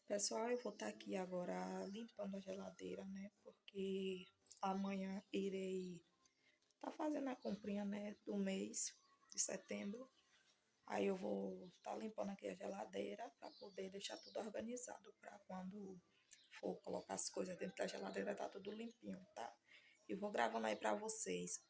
Pessoal, eu vou estar aqui agora limpando a geladeira, né? Porque amanhã irei estar fazendo a comprinha, né, do mês de setembro. Aí eu vou estar limpando aqui a geladeira para poder deixar tudo organizado para quando for colocar as coisas dentro da geladeira tá tudo limpinho, tá? E vou gravando aí para vocês.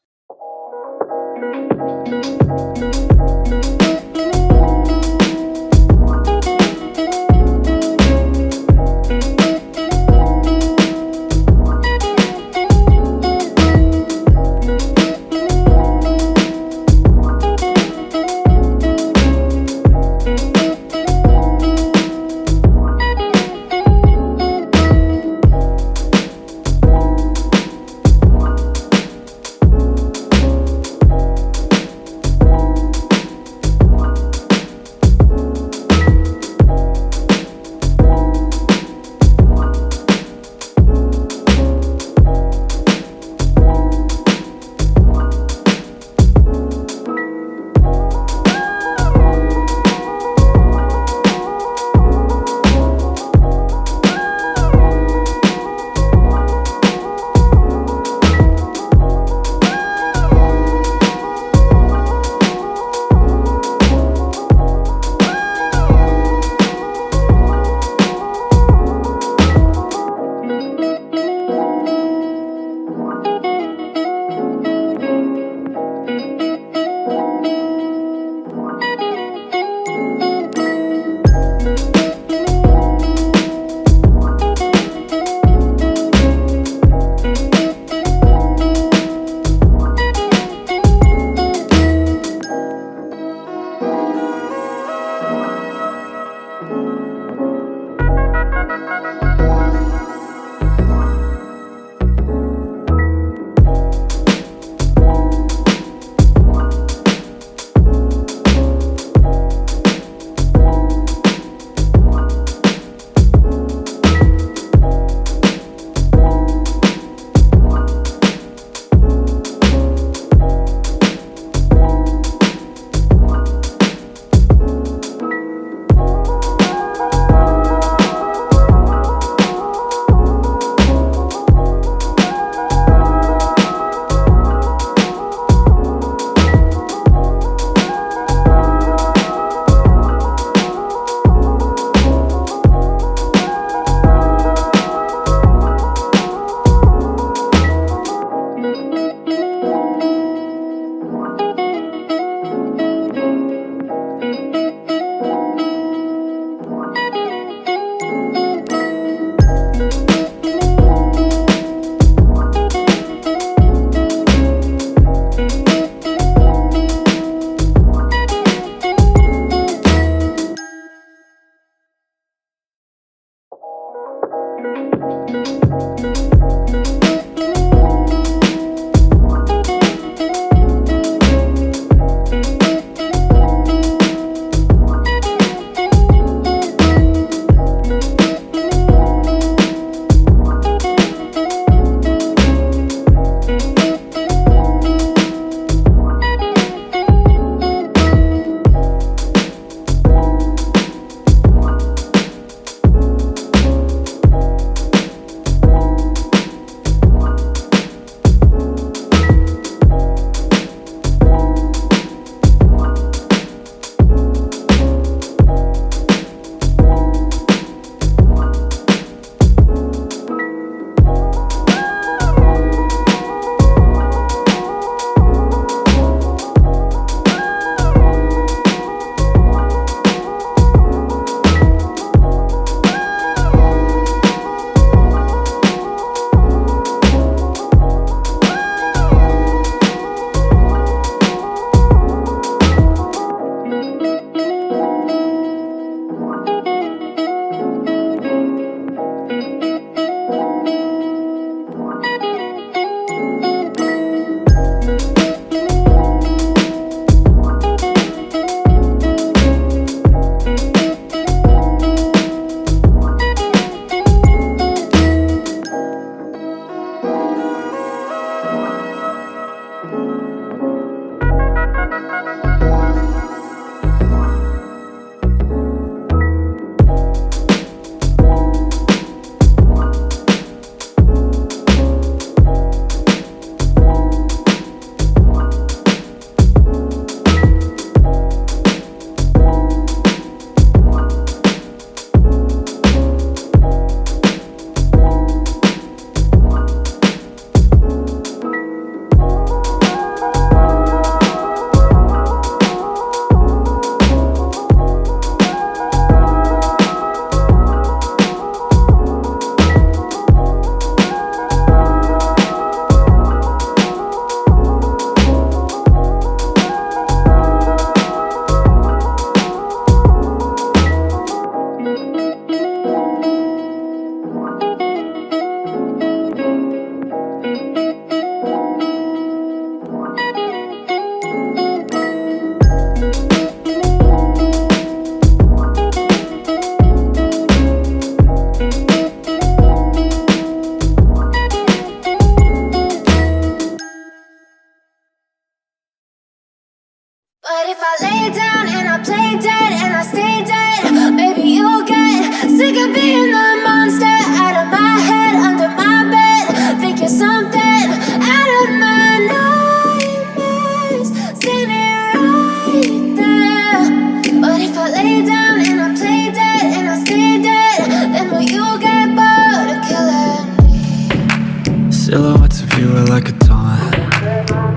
Silhouettes of you are like a taunt.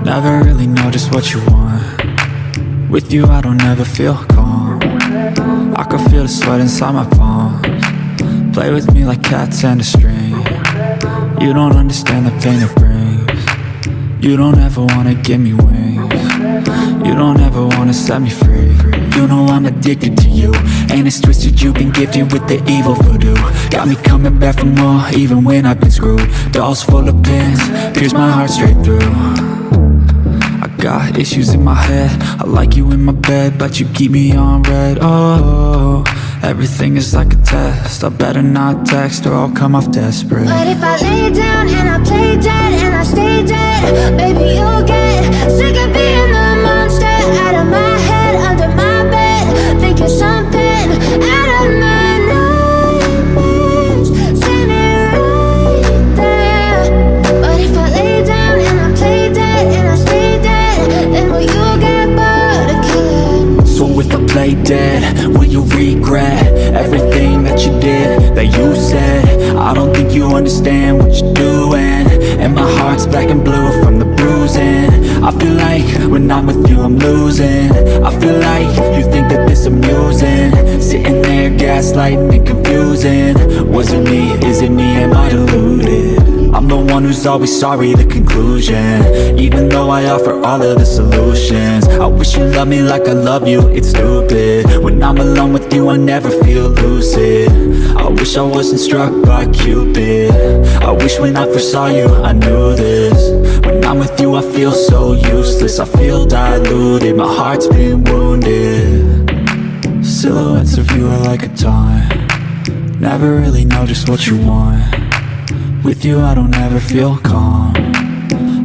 Never really know just what you want. With you I don't ever feel calm. I can feel the sweat inside my palms. Play with me like cats and a string. You don't understand the pain it brings. You don't ever wanna give me wings. You don't ever wanna set me free. You know I'm addicted to you, and it's twisted, you've been gifted with the evil voodoo. Got me coming back for more, even when I've been screwed. Dolls full of pins, pierce my heart straight through. I got issues in my head, I like you in my bed, but you keep me on red. Oh, everything is like a test, I better not text or I'll come off desperate. But if I lay down and I play dead and I stay dead, baby you'll get sick of being the monster out of my head, under my bed, thinking something out of my nightmares, standing right there. But if I lay down and I play dead and I stay dead, then will you get bored of killing? So if I play dead, will you regret everything that you did, that you said? I don't think you understand what you're doing, and my heart's black and blue from the bruising. I feel like when I'm with you I'm losing. I feel like you think that this amusing, sitting there gaslighting and confusing. Was it me? Is it me? Am I deluded? I'm the one who's always sorry, the conclusion, even though I offer all of the solutions. I wish you loved me like I love you, it's stupid. When I'm alone with you I never feel lucid. I wish I wasn't struck by Cupid. I wish when I first saw you I knew this. When I'm with you I feel so useless, I feel diluted, my heart's been wounded. Silhouettes of you are like a taunt. Never really know just what you want. With you I don't ever feel calm.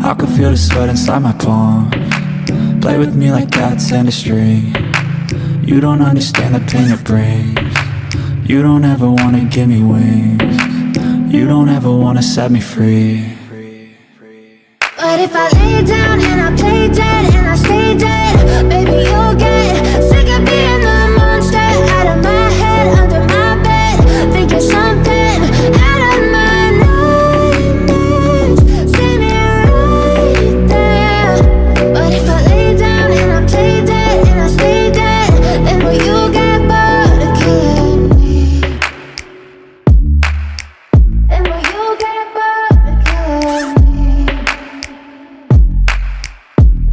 I can feel the sweat inside my palms. Play with me like cats and a string. You don't understand the pain it brings. You don't ever wanna give me wings. You don't ever wanna set me free. But if I lay down and I play dead and I stay dead, baby you'll get sick of being the monster out of my head, under my bed, thinking something out of my nightmares, standing right there. But if I lay down and I play dead and I stay dead, then will you get bored of killing me? Then will you get bored of killing me?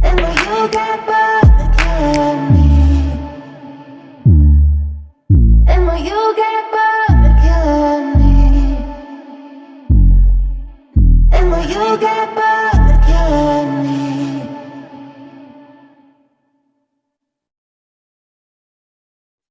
Then will you get bored of killing me? Then will you get bored of killing me? Then will you get bored of killing me?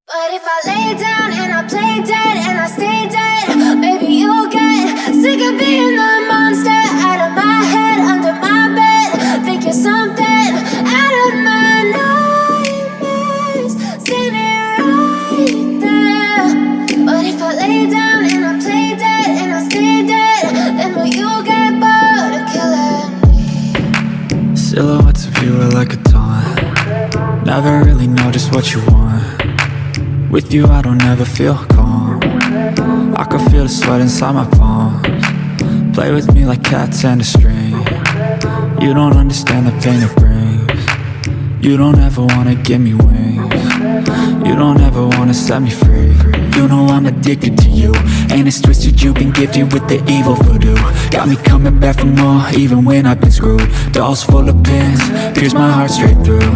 But if I lay down and I play dead and I stay dead, baby you'll get sick of being the monster out of my head, under my bed, thinking something out of my nightmares, standing right there. But if I lay down and I play dead and I stay dead, then will you get bored of killing me? Silhouettes of you are like a taunt. Never really know just what you want. With you I don't ever feel calm. I can feel the sweat inside my palms. Play with me like cats and a string. You don't understand the pain it brings. You don't ever wanna give me wings. You don't ever wanna set me free. You know I'm addicted to you, and it's twisted, you've been gifted with the evil voodoo. Got me coming back for more, even when I've been screwed. Dolls full of pins, pierce my heart straight through.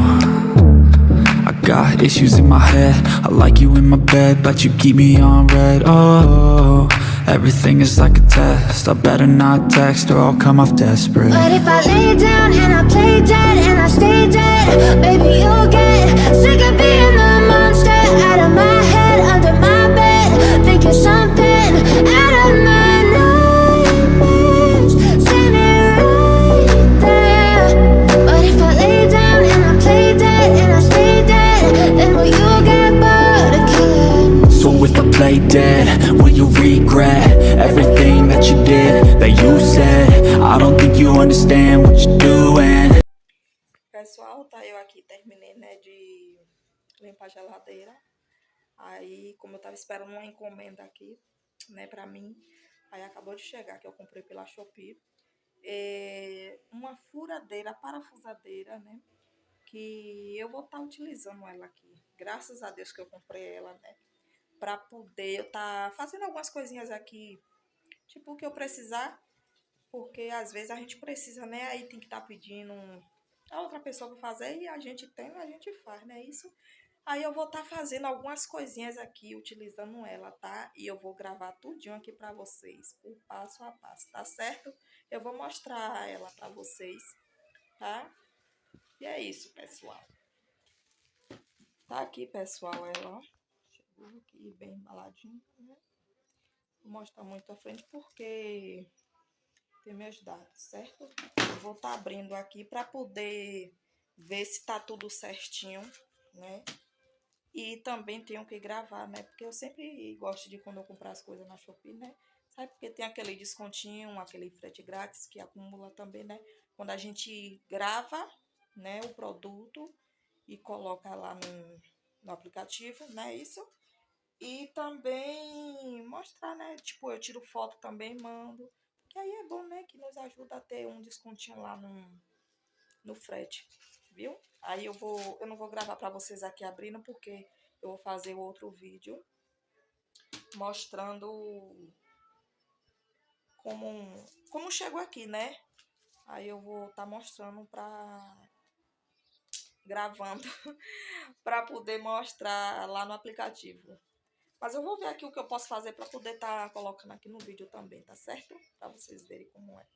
I got issues in my head, I like you in my bed, but you keep me on red. Oh, everything is like a test, I better not text or I'll come off desperate. But if I lay down and I play dead and I stay dead, baby you'll get sick of being the monster out of my head, under my bed, thinking something out of my nightmares, standing right there. But if I lay down and I play dead and I stay dead, then will you get bored of killing me? So if I play dead, will you regret everything that you did, that you said? I don't think you understand what you're doing. Pessoal, tá eu aqui, terminei, né, de limpar a geladeira. Aí, como eu tava esperando uma encomenda aqui, né, pra mim, aí acabou de chegar, que eu comprei pela Shopee. uma furadeira, parafusadeira, né? Que eu vou estar utilizando ela aqui. Graças a Deus que eu comprei ela, né? Para poder eu estar fazendo algumas coisinhas aqui, tipo o que eu precisar, porque às vezes a gente precisa, né? Aí tem que estar pedindo a outra pessoa para fazer e a gente tem, a gente faz, né? Isso. Aí eu vou estar fazendo algumas coisinhas aqui, utilizando ela, tá? E eu vou gravar tudinho aqui para vocês, o passo a passo, tá certo? Eu vou mostrar ela para vocês, tá? E é isso, pessoal. Tá aqui, pessoal, ela, ó. Chegou aqui bem embaladinha, né? Vou mostrar muito à frente porque tem meus dados, certo? Eu vou estar abrindo aqui para poder ver se tá tudo certinho, né? E também tenho que gravar, né? Porque eu sempre gosto de quando eu comprar as coisas na Shopee, né? Sabe? Porque tem aquele descontinho, aquele frete grátis que acumula também, né? Quando a gente grava, né, o produto e coloca lá no aplicativo, né? Isso. E também mostrar, né? Tipo, eu tiro foto também, mando. Que aí é bom, né? Que nos ajuda a ter um descontinho lá no frete, viu? Aí eu não vou gravar para vocês aqui abrindo, porque eu vou fazer outro vídeo mostrando como chegou aqui, né? Aí eu vou estar mostrando gravando para poder mostrar lá no aplicativo. Mas eu vou ver aqui o que eu posso fazer para poder estar colocando aqui no vídeo também, tá certo? Para vocês verem como é.